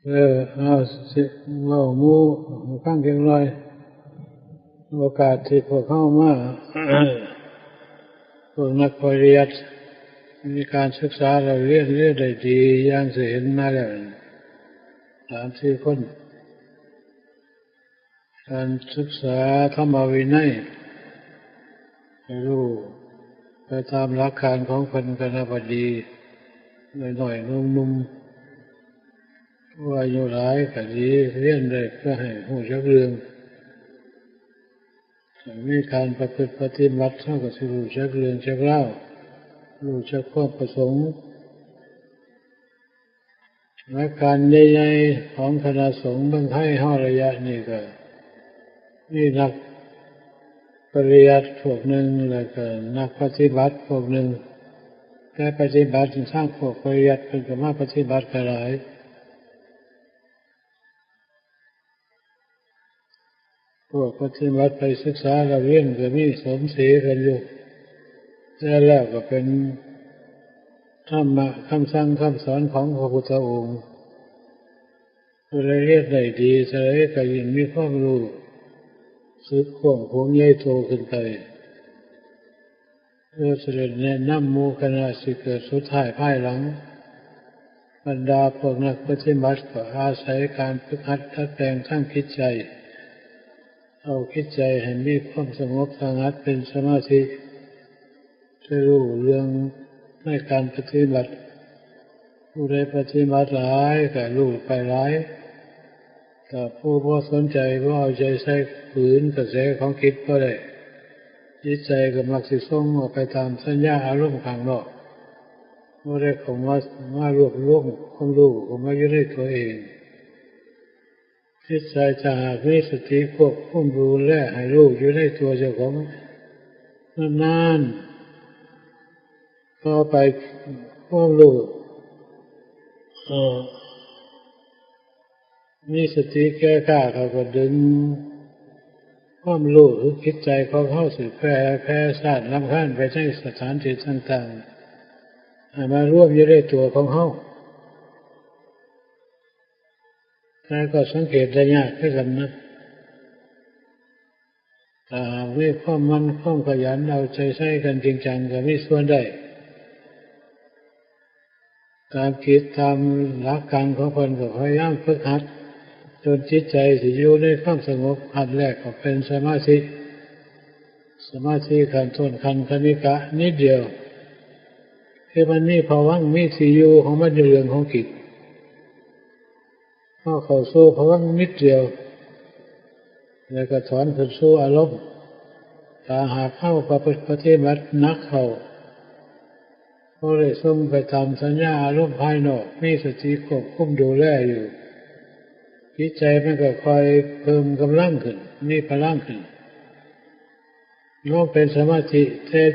เอาสิเว้าหมู่ฟังจักหน่อยโอกาสที่พวกเฮามาพวกนักปริยัติมีการศึกษาเราเรียนได้ดีอย่างสิเห็นมาแล้ว3-4 คนการศึกษาธรรมวินัยให้รู้ไปตามหลักการของเพิ่นก็น่าพอดีน้อยๆหนุ่มๆผู้อายุหลายก็ดีเรียนได้เพื่อให้รู้จักเรื่องมีการประพฤติปฏิบัติเท่ากับสิรู้จักเรื่องจักราวรู้จักความประสงค์หลักการใหญ่ๆของคณะสงฆ์เมืองไทยเฮาระยะนี้ก็มีนักปริยัติพวกหนึ่งแล้วก็นักปฏิบัติพวกหนึ่งแต่ปฏิบัติสร้างพวกปริยัติเพิ่นก็มาปฏิบัติก็หลายพวกปฏิบัติไปศึกษาเราเรียนก็มีสมศรีกันอยู่แต่แล้วก็เป็นธรรมะคำสั่งคำสอนของพระพุทธองค์ผู้ใดเรียนได้ดีแสดงก็ยิ่งมีความรู้สึกความภูมิใหญ่โตขึ้นไปเพื่อเสด็จแนะนำหมู่คณะสิเกิดสุดท้ายภายหลังบรรดาพวกนักปฏิบัติก็อาศัยการฝึกหัดดัดแปลงทั้งจิตใจเอาจิตใจให้มีความสงบสงัดเป็นสมาธิจะรู้เรื่องในการปฏิบัติผู้ใดปฏิบัติหลายก็รู้ไปหลายแต่ผู้บ่สนใจบ่เอาใจใส่ฝืนกระแสของจิตบ่ได้จิตใจก็มักสิส่งออกไปตามสัญญาอารมณ์ข้างนอกบ่ได้เข้ามารวบรวมความรู้เข้ามาอยู่ในตัวเองจิตใจจะหากมีสติควบคุมดูแลให้รู้อยู่ในตัวเจ้าของนานๆต่อไปความรู้มีสติแก้กล้าเขาก็ดึงความรู้หรือจิตใจของเขาสิแผ่ซ่านรำคาญไปในสถานที่ต่างๆให้มาร่วมอยู่ในตัวของเขาแต่ก็สังเกตได้ยากคือกันนะถ้าหากมีความขยันเอาใจใส่กันจริงจังก็มีส่วนได้การคิดตามหลักการของเพิ่นก็พยายามฝึกหัดจนจิตใจสิอยู่ในความสงบขั้นแรกก็เป็นสมาธิขั้นต้นขั้นคณิกะนิดเดียวคือมันมีภวังค์มีที่อยู่ของมันอยู่เรื่องของจิตพอเข้าสู่ภวังค์นิดเดียวแล้วก็ถอนขึ้นสู่อารมณ์ถ้าหากเข้าประพฤติปฏิบัติหนักเข้าก็เลยส่งไปตามสัญญาอารมณ์ภายนอกมีสติควบคุมดูแลอยู่จิตใจมันก็คอยเพิ่มกำลังขึ้นมีพลังขึ้นน้อมเป็นสมาธิเทศ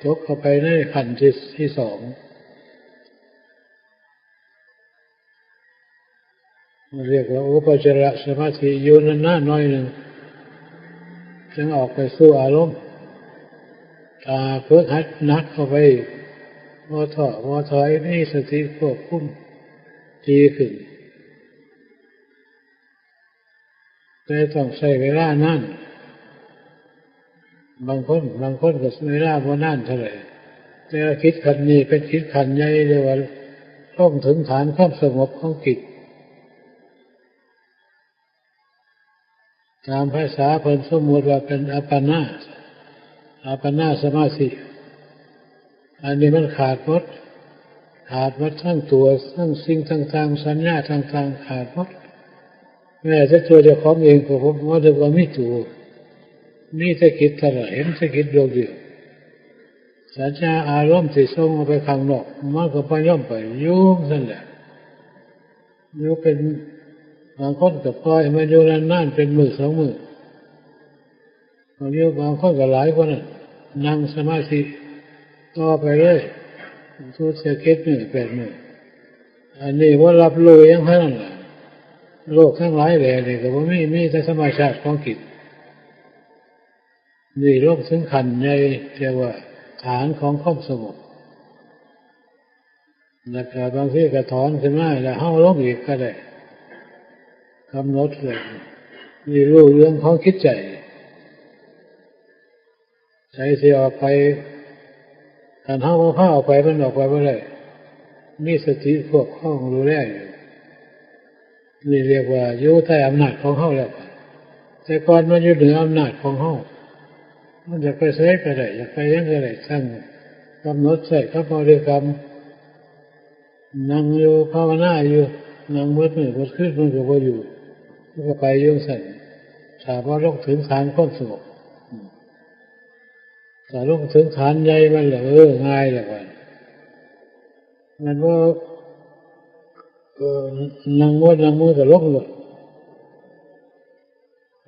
ตกเข้าไปในขั้นที่สองเรียกว่าอุปจารสมาธิอยู่นานๆหน่อยหนึ่งจึงออกไปสู่อารมณ์ถ้าฝึกหัดหนักเข้าไปพอถอยมีสติควบคุมดีขึ้นแต่ต้องใช้เวลานานบางคนก็เวลาบ่นานเท่าไหร่แต่คิดขันนี้เป็นคิดขันใหญ่เรียกว่าต้องถึงฐานความสงบของจิตตามภาษาเพิ่นสมมุติว่าเป็นอัปปนาสมาธิอันนี้มันขาดหมดทั้งตัวทั้งสิ่งต่างๆสัญญาต่างๆขาดหมดแม้แต่ตัวเจ้าของเองก็ผมว่าเดี๋ยวมีตัวมีแต่คิดเท่าไหร่เห็นแต่คิดดวงเดียวสัญญาอารมณ์ที่ส่งออกไปข้างนอกมันก็บ่ย่อมไปยุ่งนั่นแหละอยู่เป็นบางคนก็ปล่อยมันอยู่นานๆเป็นมื้อ2 มื้อบางคนก็หลายคนนั่งสมาธิต่อไปเลยทุกข์คิดมื้อ8 มื้ออันนี้ว่ารับรู้อย่างนั้นล่ะโลกทั้งหลายแหล่นี่ก็บ่มีแต่ธรรมชาติของจิตนี่ลงถึงขั้นใหญ่เรียกว่าฐานของความสงบแล้วก็บางทีก็ถอนขึ้นมาแล้วเฮาลงอีกก็ได้ กำหนดเลยมีรู้เรื่องของคิดใจใจที่ออกไปการห้าวผ้าออกไปมันออกไปเมื่อไรมีสติควบคุมรู้แลอยู่นี่เรียกว่าอยู่ใต้อำนาจของเขาแล้วแต่ก่อนมันอยู่เหนืออำนาจของเขามันจะไปใช้ก็ได้จะไปยังก็ได้สั่งกำหนดใส่พระบริกรรมนั่งอยู่ภาวนาอยู่นั่งมืดมืดขึ้นมันก็บ่อยู่มันก็ไปยุ่งสั่นถ้าว่าลงถึงฐานความสงบถ้าลงถึงฐานใหญ่มันเหรอง่ายเลยว่ามันว่านั่งมืดนั่งมืดก็ลงเลย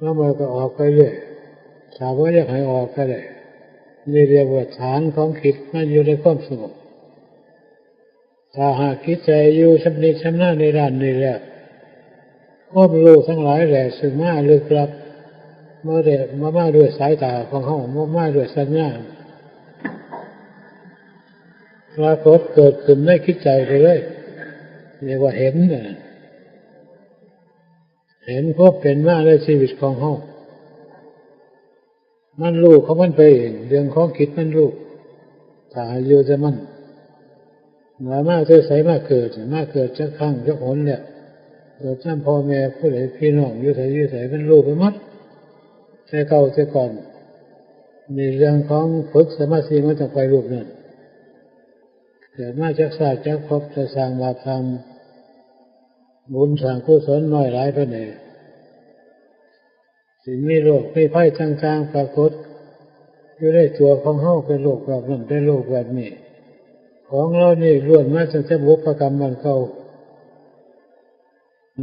แล้วมันก็ออกไปเรื่อยถ้าว่าอยากให้ออกก็ได้นี่เรียกว่าฐานของจิตมันอยู่ในความสงบถ้าหากคิดใจอยู่ชำนิชำนาญในด้านนี้แล้วความรู้ทั้งหลายแหละซึ่งมาลึกลับมาด้วยสายตาของเขามาด้วยสัญญาปรากฏเกิดขึ้นในคิดใจไปเลยเรียกว่าเห็นพบเป็นมาในชีวิตของเขามันรู้เขามันไปเองเรื่องของคิดมันรู้ถ้าอยู่จะมันมาเจอใส่มาเกิดจะข้างจะหนเนี่ยเกิดจากพ่อแม่ผู้ใดพี่น้องอยู่ไสมันรู้ไปหมดแต่เก่าแต่ก่อนมีเรื่องของฝึกสมาธิมันต้องไปรูปนั่นเกิดมาจากศาสตร์จากภพจะสร้างบาปทำบุญสร้างกุศลน้อยหลายไปไหนสิ่งมีโรคมีภัยต่างๆปรากฏอยู่ในตัวของเฮาเป็นโรคแบบนั้นเป็นโรคแบบนี้ของเรานี่ล้วนมาจากบุพกรรมมันเก่า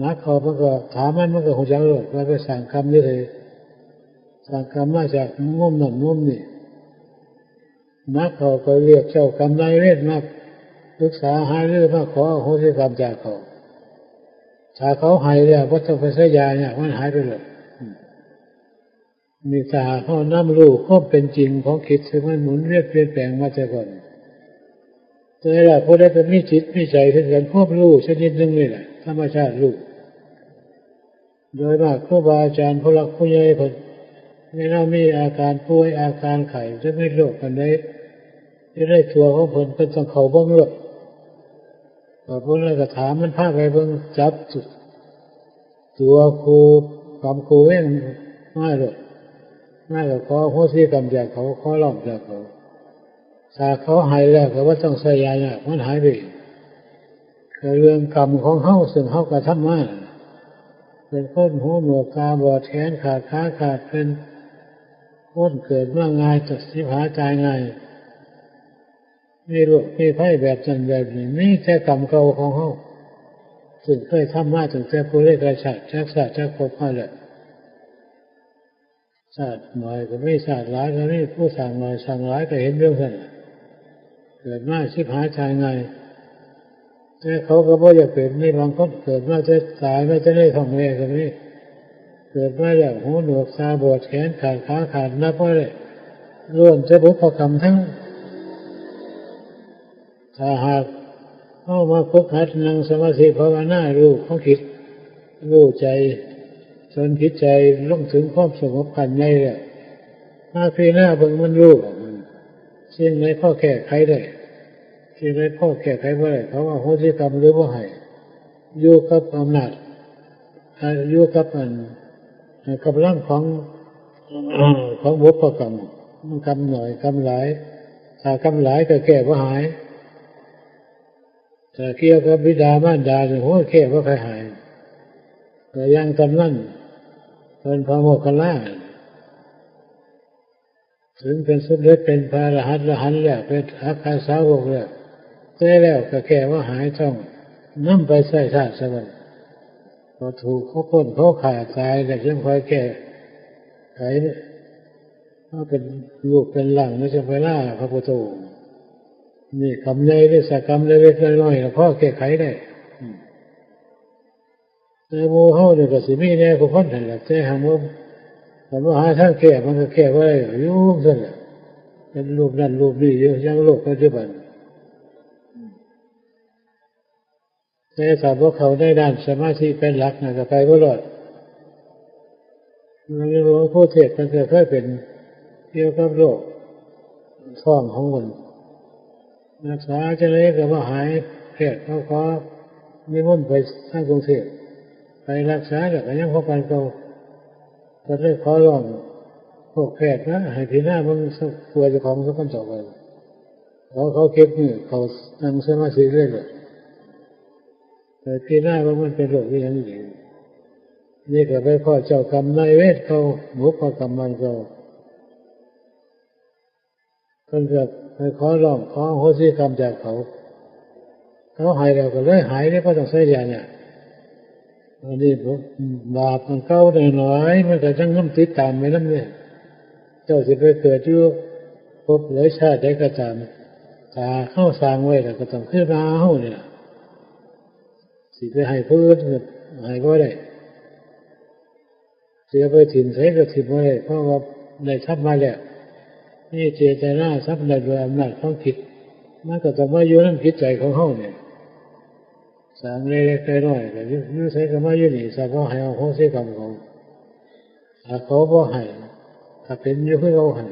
นักเขามันก็ถามมันก็คงจะรู้ว่าไปสั่งกรรมนี่เลยสั่งกรรมมาจากงมนั่นงมนี่นักเขาก็เรียกเจ้ากรรมนายเวรมาปรึกษาหารือมาขออโหสิกรรมจากเขาถ้าเขาหายแล้วก็ต้องไปใช้ยาเนี่ยมันหายไปเลยมีตาเขาน้ำรู้ข้อเป็นจริงของคิดซึ่งมันหมุนเวียนเปลี่ยนแปลงมาแต่ก่อนแต่ละผู้ใดเป็นมีจิตมีใจถึงกันควบรู้ชนิดหนึ่งนี่แหละธรรมชาติรู้โดยมากครูบาอาจารย์ผู้หลักผู้ใหญ่คนไม่น่ามีอาการป่วยอาการไข้จะไม่โรคกันได้จะได้ตัวของผลเป็นต้องเขาบ้างหรอกแต่พวกนั้นก็ถามมันพาไปเบิ่งจับตัวครูความครูเองไม่หรอกไม่ก็ขอโหสิกรรมจากเขาขอร้องจากเขาถ้าเขาหายแล้วก็ว่าต้องใส่ยาเนี่ยมันหายไปคือเรื่องกรรมของเฮาซึ่งเฮากระทำมาเป็นคนหัวหนวกตาบอดแขนขาดขาขาดเป็นคนเกิดมาง่ายตัดสินหาใจง่ายมีโรคมีภัยแบบนั้นแบบนี้นี่แค่กรรมเก่าของเฮาซึ่งเคยทำมาตั้งแต่ผู้เล่กระชากจากศาสตร์จากภพมาแล้วศาสตร์หน่อยก็ไม่ศาสตร์หลายก็ไม่ผู้สั่งหน่อยสั่งหลายก็เห็นเรื่องนั้นเกิดมาสิบหาใจง่ายแต่เขาก็บ่อยากเป็นนี่บางคนเกิดมาจะตายไม่จะได้ท้องแม่ก็มีเกิดมาแล้วหูหนวกตาบอดแขนขาดขาขาดนับว่าเลยล้วนจะบุพกรรมทั้งถ้าหากเข้ามาฝึกหัดนั่งสมาธิภาวนารู้ของคิดรู้ใจจนคิดใจลงถึงความสงบขันในแล้วถ้าพี่หน้าเบิ่งมันรู้มันสิ่งไหนพ่อแก้ไขได้สิ่งไหนพ่อแก้ไขไม่ได้เพราะว่าโหสิกรรมหรือว่าให้อยู่กับอำนาจอยู่กับกำลังของบุพกรรมมันกำหน่อยกำหลายถ้ากำหลายก็แก้ว่าหายแต่เกี่ยวกับบิดามารดาเนี่ยโหแก้ว่าใครหายแต่ยังตำนั่นเป็นพระโมคคัลลาถึงเป็นสมเด็จเป็นพระอรหันต์แล้วเป็นอัคคสาวกแล้วแต่แล้วก็แก้ว่าหายต้องนำไปใส่ชาติสวรรค์พอถูกเขาพ้นเขาขาดตายแล้วยังคอยแก้ไขว่าเป็นลูกเป็นหลังไม่ใช่ไปล่าพระพุทธองค์นี่คำใหญ่ได้สักคำเล็กๆน้อยๆพ่อแก้ไขได้แต่โมเฮาเนี่ยก็สิมีแน่ก็พ้นนั่นแหละแต่หากว่าหาทางแก้มันก็แก้บ่ได้อยู่ซั่นแหละเป็นรูปนั้นรูปนี้เยอะอย่างโลกปัจจุบันแต่ถ้าพวกเขาได้ด้านสมาธิเป็นหลักน่ะก็ไปบ่รอด ในหลวงพ่อเทศท่านเคยเป็นเกี่ยวกับโรคท้องของคนรักษาจะเลยก็ว่าหายแพทย์เขาขอนิมนต์ไปทางกรุงเทพไปรักษาแต่ก็ยังพบกันก็เลยขอร้องพวกแพทย์นะให้พี่หน้ามันป่วยจะของสักคนต่อไปเขาเก็บมือเขานั่งสมาธิเรื่อยเลยแต่พี่หน้ามันเป็นโรคที่ยังอยู่นี่ก็ไปข้อเจ้ากรรมนายเวทเขาหมูข้อกรรมมันเขาคนจะไปขอร้องขอโหสิกรรมจากเขาหายแล้วก็เลยหายได้เพราะต้องใช้ยาเนี่ยอันนี้บาปมันเก่าหน่อยมันก็จังน้ำติดตามไปนั่นเนี่ยเจ้าสิไปเกิดอยู่พบหลายชาติได้กระจายตาเข้าสร้างไว้แล้วก็ต้องขึ้นมาเข้าเนี่ยสิไปให้พื้นให้ก็ได้เสียไปถิ่นใช้ก็ถิ่นไว้เพราะว่าได้ทับมาแล้วนี่เจตนาทรัพย์ในโดยอำนาจของผิดมันก็ต้องมาอยู่นั่นผิดใจของเขาเนี่ยสามเล็กๆน้อยๆแต่ยื้อใช้ก็มาอยู่นี่สักว่าให้เอาโหสิกรรมของถ้าเขาบ่ให้ถ้าเป็นอยู่เพื่อเขาให้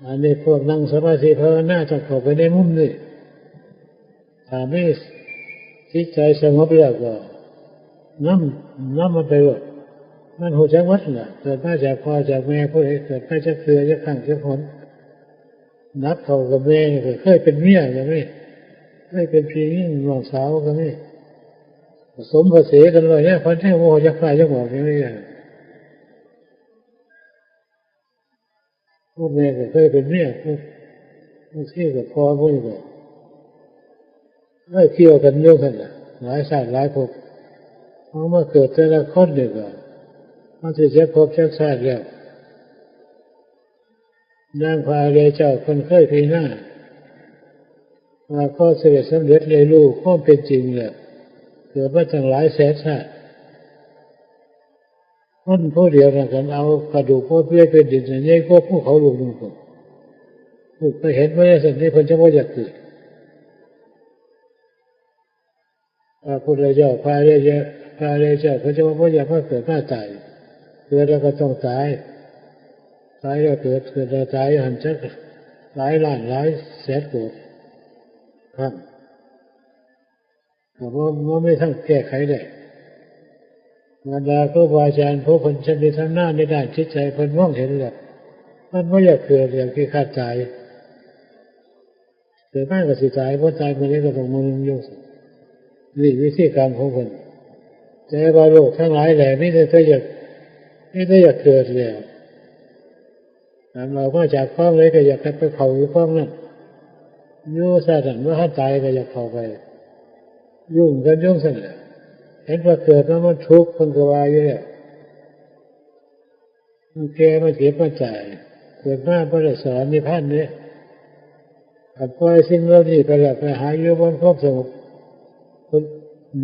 อันนี้พวกนั่งสมาธิภาวนาจะเข้าไปในมุมนี้ถ้าไม่จิตใจสงบแล้วก็น้ำมันไปหมดมันหัวใจวัดน่ะเกิดมาจากพ่อจากแม่ผู้ใดเกิดมาจากเครือจากข้างจากคนนับเขากับแม่ก็เคยเป็นเมียอย่างนี้เคยเป็นพี่น้องสาวกันนี่ผสมผสานกันเลยเนี่ยพันแท้โมจะคลายจะบอกอย่างนี้พวกแม่ก็เคยเป็นเมียพวกที่กับพ่อพวกนี้ก็ไม่เกี่ยวกันเยอะขนาดหลายชาติหลายภพเพราะมาเกิดแต่ละคนเดียวกันมันจะเจ็บภพเจ็บชาติแล้วนางพาเลยเจ้าคนเคยพีหน้ามาก็เสด็จสำเร็จเลยลูกข้อเป็นจริงเนี่ยเกิดมาตั้งหลายแสนชาติคนผู้เดียวกันเอากระดูกพ่อเพื่อเป็นดินอย่างนี้ก็ผู้เขาลงมือผมผู้ไปเห็นว่าสิ่งนี้คนจะว่าอยากเกิดพระพุทธเจ้าพาเลยเจ้าเขาจะว่าอยากมาเกิดมาตายเกิดแล้วก็ต้องตายแล้วเกิดแล้วตายหันจักหลายล้านหลายแสนโกรธครับแต่ว่าไม่ทั้งแก้ไขได้บรรดาครูบาอาจารย์ผู้คนชำนิชำนาญในด้านจิตใจคนมองเห็นแล้วมันไม่อยากเกิดอย่างที่คาดใจเกิดมากกว่าสิตายเพราะตายมันนี้ก็ต้องมันยุ่งนี่วิธีการของคนแต่ว่าโลกทั้งหลายแหล่ไม่ได้อยากเกิดแล้วเราก็จากฟ้องเลยก็อยากไปเผาอยู่ฟ้องนั่นยุ่งซะแต่เมื่อท่านตายก็อยากเผาไปยุ่งกันยุ่งสั่นแหละเห็นว่าเกิดแล้วมันทุกข์คนก็ว่าอยู่แล้วมันแก่มันเจ็บมันตายเกิดมาพระสอนนิพพานเนี่ยขัดปล่อยสิ่งเหล่านี้ไปแล้วไปหาอยู่บนความสงบคน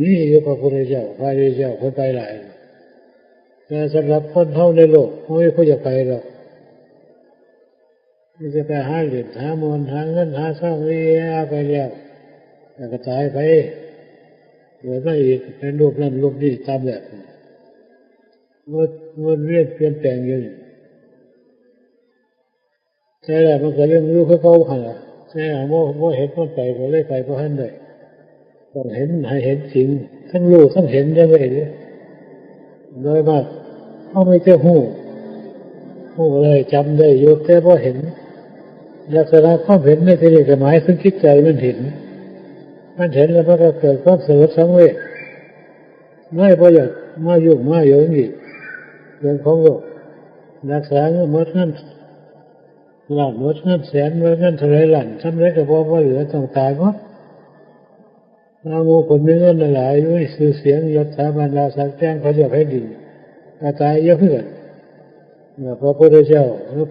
นี้อยู่พระพุทธเจ้าพระพุทธเจ้าคนไปหลายแต่สำหรับคนเท่าในโลกไม่ค่อยจะไปหรอกมันจะไปหาเหรียญหามวลหาเงินหาทรัพย์วิยาไปแล้วแต่ก็ตายไปเกิดมาอีกเป็นรูปนั้นรูปนี้ตามแบบมันเรียนเปลี่ยนแปลงอยู่ใช่แล้วมันก็เรื่องรู้เขาขนาดใช่โมเห็นมันไปก็เลยไปเพราะท่านเลยต้องเห็นให้เห็นจริงทั้งรู้ทั้งเห็นได้เลยโดยมากเขาไม่เจอหูเลยจำได้อยู่แต่พอเห็นลักษณะความเห็นในที่นี้หมายถึงคิดใจมันเห็นแล้วมันก็เกิดความสลดสังเวชไม่พออยากมายุ่งมาเหยิงอีกเรื่องของโลกรักษาเงินหมดเงินล้านหมดเงินแสนหมดเงินเท่าไรล้านทำไรก็พอว่าเหลือต้องตายหมดเราโง่คนมีเงินหลายด้วยสื่อเสียงยศถาบรรดาศักดิ์แจ้งเขาจะให้ดีตายเยอะเพื่อนพระพุทธเจ้าหรือ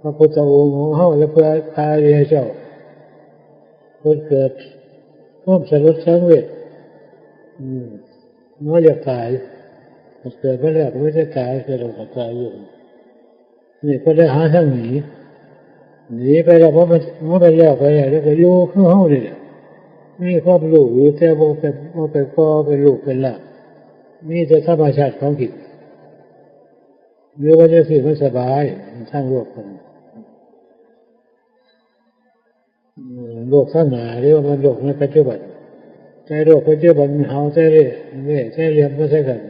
พระพุทธองค์ของเฮาและพระตาเรียเจ้าคนเกิดร่วมสลดสังเวชน้อยอยากตายเกิดไปแล้วไม่ได้ตายเกิดเราตายอยู่นี่ก็ได้หาทางหนีไปแล้วเพราะมันไปแล้วแล้วก็อยู่ข้างเฮานี่มีความรู้อยู่แต่ว่าเป็นก่อเป็นลูกเป็นหลานมีแต่ธรรมชาติของจิต หรือว่าจะสิมันสบายทางโลกคนโลกข้างหน้าหรือว่ามันโลกในปัจจุบันใจโลกปัจจุบันเฮาใจเร่ใจเรียนบ่ใช่กัน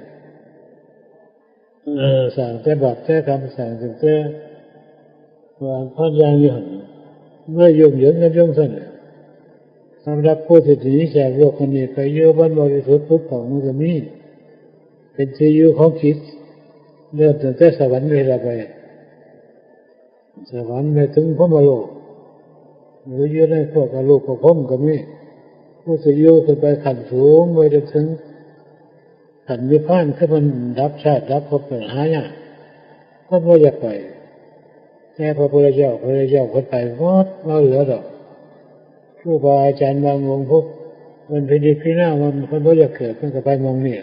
สั่งแต่บอกแต่คำสั่งแต่ว่าพออย่างนี้หั่นเมื่อยุ่งเหยิงกันยุ่งซั่นสำหรับผู้ที่หนีจากโลกนี้ไปอยู่บนบริสุทธิ์พุทธของมันก็มีเป็นที่อยู่ของจิตเริ่มตั้งแต่สวรรค์เวลาไปสวรรค์ไปถึงพรหมโลกหรืออยู่ในพวกอรูปภพก็มีผู้ที่อยู่ขึ้นไปขั้นสูงไปจนถึงขั้นนิพพานคือมันดับชาติดับภพปัญหายากก็บ่อยากไปแต่พระพุทธเจ้าคนไปหมดบ่เหลือดอกครูบาอาจารย์บางองค์พวกมันพิจิตรพิจารณามันคนบ่อยากเกิดมันก็ไปมองนี่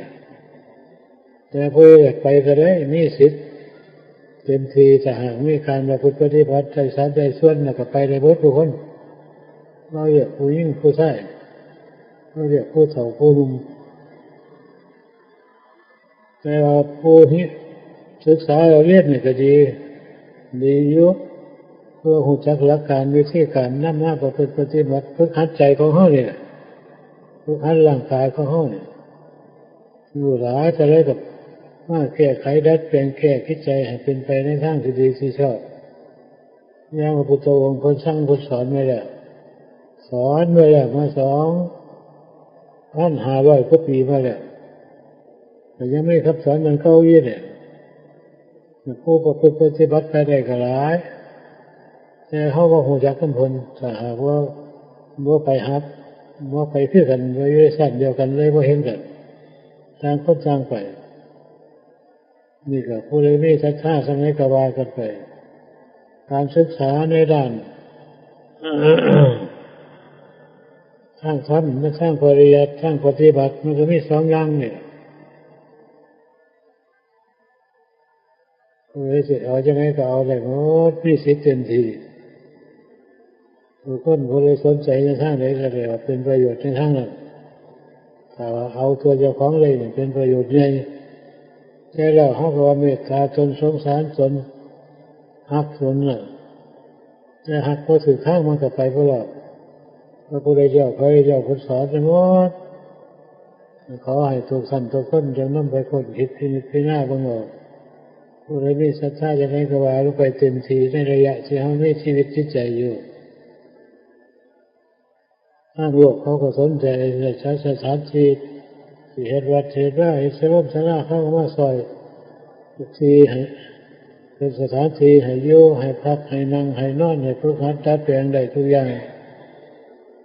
แต่ผู้อยากไปก็ได้มีสิทธิ์เต็มทีถ้าหากมีการประพฤติปฏิบัติใจสัตย์ใจส่วนแล้วก็ไปได้เบิดทุกคนเราเรียกผู้หญิงผู้ชายเราเรียกผู้เฒ่าผู้หนุ่มแต่ว่าผู้ที่ศึกษาเราเรียนนี่ก็ดีอยู่เพื่อรู้จักหลักการวิธีการนำมาประพฤติปฏิบัติฝึกหัดใจของเฮานี่ฝึกหัดร่างกายของเฮานี่รู้หลายจะได้กับมาแก้ไขดัดแปลงแก้คิดใจให้เป็นไปในทางที่ดีที่ชอบอย่างพระพุทธองค์คนสั่งคนสอนไว้แล้วมา2,500 กว่าปีมาแล้วแต่ยังไม่ทับสอนมันเข้ายี่เนี่ยผู้ประพฤติปฏิบัติไปได้ก็หลายแต่เขาก็หูจักกันผลถ้าหากว่าบ่ไปฮับบ่ไปคือกันบ่อยู่ในชั้นเดียวกันเลยบ่เห็นกันต่างคนต่างไปนี่ก็ผู้ใดมีศรัทธาสมัยก็ว่ากันไปการศึกษาในด้านทางธรรมและทางปริยัติทางปฏิบัติมันก็มี2อย่างนี่ผู้ใดสิเอาจังไงก็เอาได้หมดมีสิทธิ์เต็มที่ทุกคนผู้ใดสนใจในทางใดก็ได้ว่าเป็นประโยชน์ในทางนั้นถ้าว่าเอาตัวเจ้าของเลยเป็นประโยชน์ใหญ่แต่แล้วเขาก็ว่าเมตตาตนสงสารตนฮักตนน่ะแต่ฮักพอถึงข้างมันก็ไปบ่รอดพระพุทธเจ้าคนสอนทั้งหมดขอให้ทุกท่านทุกคนจงนำไปค้นคิดพิจารณาเบิ่งเอาผู้ใดมีศรัทธาจะให้ก็ว่าลงไปเต็มที่ในระยะที่เฮามีชีวิตจิตใจอยู่ทางโลกเขาก็สนใจในสถานที่ที่เฮ็ดวัดเฮ็ดว่าเฮ็ดศาลาเขาก็มาซอยที่ให้เป็นสถานที่ให้อยู่ให้พักให้นั่งให้นอนให้ฝึกหัดดัดแปลงได้ทุกอย่าง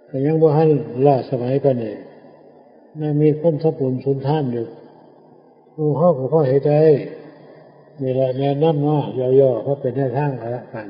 แต่ยังบ่ทันล้าสมัยปานนี้น่ามีคนทับบุญสุนทานอยู่ผู้เฮาก็พอเฮ็ดได้นี่แหละแนะนำเนาะย่อๆเพราะเป็นแนวทางละกัน